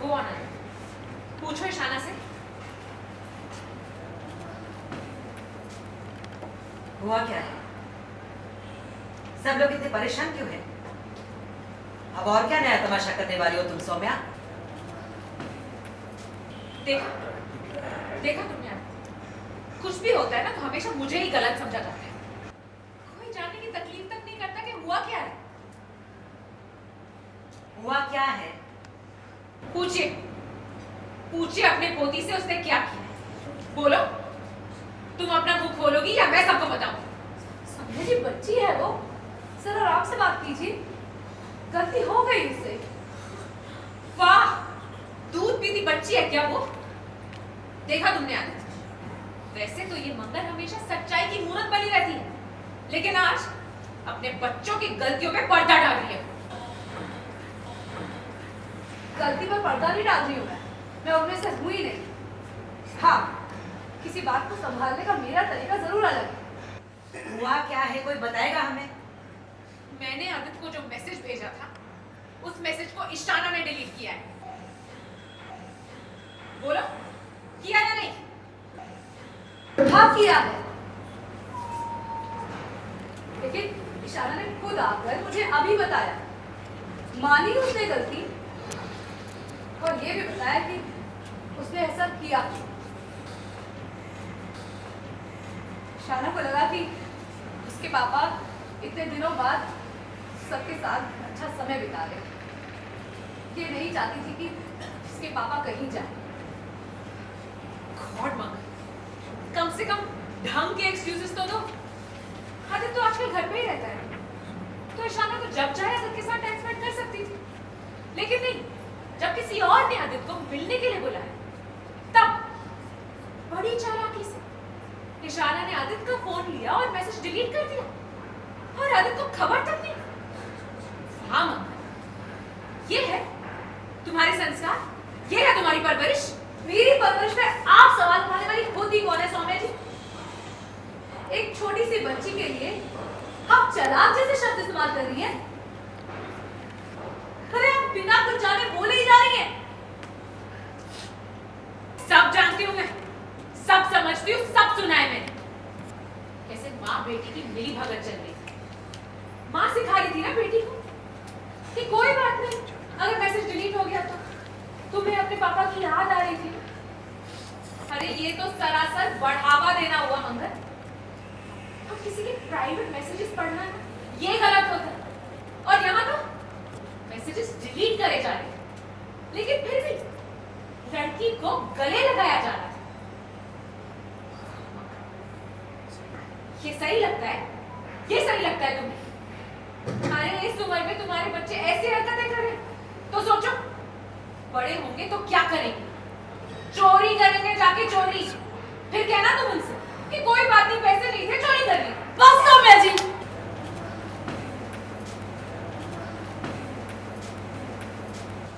Go on, पूछो ईशाना से। हुआ क्या है? सब लोग इतने परेशान क्यों हैं? अब और क्या नया तमाशा करने वाली हो तुम सौम्या? देखा तुमने, कुछ भी होता है ना तो हमेशा मुझे ही गलत समझा जाता है। कोई जानने की तकलीफ तक नहीं करता कि हुआ क्या है। हुआ क्या है? पूछिए पूछिए अपने पोती से उसने क्या किया। बोलो, तुम अपना मुंह खोलोगी या मैं सबको बताऊं? समझे जी, बच्ची है वो, सर आराम से बात कीजिए, गलती हो गई उससे। वाह, दूध पीती बच्ची है क्या वो? देखा तुमने आदत? वैसे तो ये मंगल हमेशा सच्चाई की मूरत बनी रहती है, लेकिन आज अपने बच्चों की गलतियों पे पर्दा डाल रही है। गलती पर पर्दा नहीं डाल रही हूँ मैं उनमें से हुई नहीं। हाँ, किसी बात को संभालने का मेरा तरीका जरूर अलग है। हुआ क्या है, कोई बताएगा हमें? मैंने आदित्य को जो मैसेज भेजा था, उस मैसेज को ईशाना ने डिलीट किया है। बोलो, किया या नहीं? हाँ, किया है, लेकिन ईशाना ने खुद आकर मुझे अभी बताया, मानी उसने गलती और ये भी बताया कि उसने ऐसा किया। ईशाना को लगा कि उसके पापा इतने दिनों बाद सबके साथ अच्छा समय बिता रहे। ये नहीं चाहती थी कि उसके पापा कहीं जाए। गॉड मंगल, कम से कम ढंग के एक्सक्यूजेस तो दो। आदित्य तो आजकल घर पे ही रहता है, तो ईशाना तो जब चाहे आदित्य के साथ टाइम स्पेंड कर सकती थी। लेकिन नहीं, जब किसी और ने आदित्य को मिलने के लिए बुलाया, तब बड़ी चालाकी से ईशाना ने आदित्य का फोन लिया और मैसेज डिलीट कर दिया, और आदित्य को खबर तक नहीं। हाँ मंगल, ये है तुम्हारे संस्कार, ये है तुम्हारी परवरिश। मेरी परवरिश में आप सवाल उठाने वाली होती कौन है सौम्या जी? एक छोटी सी बच्ची के लिए आप चालाक जैसे शब्द इस्तेमाल कर रही हैं। अरे आप बिना कुछ जाने बोले ही जा रही हैं। सब जानती हूँ मैं, सब समझती हूँ, सब सुना है मैंने। कैसे माँ बेटी की मिली भगत चल रही थी। माँ सिखा रही थी ना बेटी को कि कोई बात नहीं, अगर मैसेज डिलीट हो गया तो तुम्हें अपने पापा की याद आ रही थी। अरे ये तो सरासर बढ़ावा देना हुआ मंगल। अब किसी के प्राइवेट मैसेजेस पढ़ना है, ये गलत होता है। और यहाँ तो मैसेजेस डिलीट करे जा रहे हैं, लेकिन फिर भी लड़की को गले लगाया जा रहा है। ये सही लगता है? ये सही लगता है तुम्हें? अरे इस उम्र में तुम्हारे बच्चे ऐसी हरकतें कर रहे हैं, तो सोचो बड़े होंगे तो क्या करेंगे? चोरी करेंगे, जाके चोरी। फिर कहना तुम उनसे कि कोई बात नहीं, पैसे नहीं थे, चोरी कर ली। बस सौम्या जी,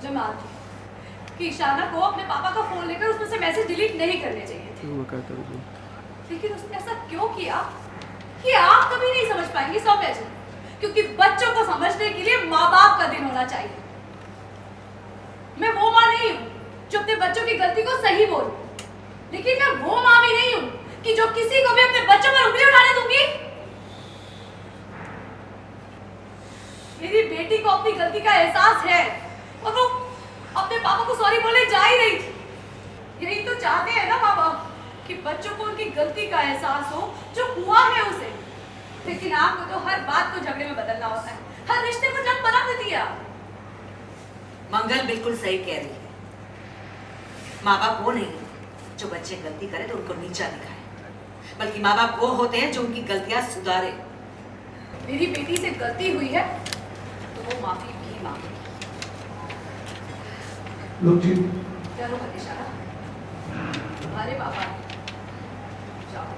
जो मानती कि ईशाना को अपने पापा का फोन लेकर उसमें से मैसेज डिलीट नहीं करने चाहिए थे, लेकिन उसने ऐसा क्यों किया कि आप कभी नहीं समझ पाएंगे सौम्या जी, क्योंकि बच्चों को समझने के लिए माँ बाप का दिन होना चाहिए। मैं वो माँ नहीं हूँ जो अपने बच्चों की गलती को सही बोलूं, लेकिन मैं वो माँ भी नहीं हूँ कि जो किसी को भी अपने बच्चों पर उंगली उठाने दूंगी। मेरी बेटी को अपनी गलती का एहसास है और वो अपने पापा को सॉरी बोले जा ही रही थी। यही तो चाहते हैं ना माँ बाप कि बच्चों को उनकी गलती का एहसास हो जो हुआ है उसे। लेकिन आपको तो हर बात को झगड़े में बदलना होता है, हर रिश्ते को जंग बना देती है आप। मंगल बिल्कुल सही कह रही है। माँ बाप वो नहीं जो बच्चे गलती करे तो उनको नीचा दिखाए, बल्कि माँ बाप वो होते हैं जो उनकी गलतियां सुधारे। मेरी बेटी से गलती हुई है तो वो माफी भी मांगे। डरो मत ईशाना, तुम्हारे पापा जाओ।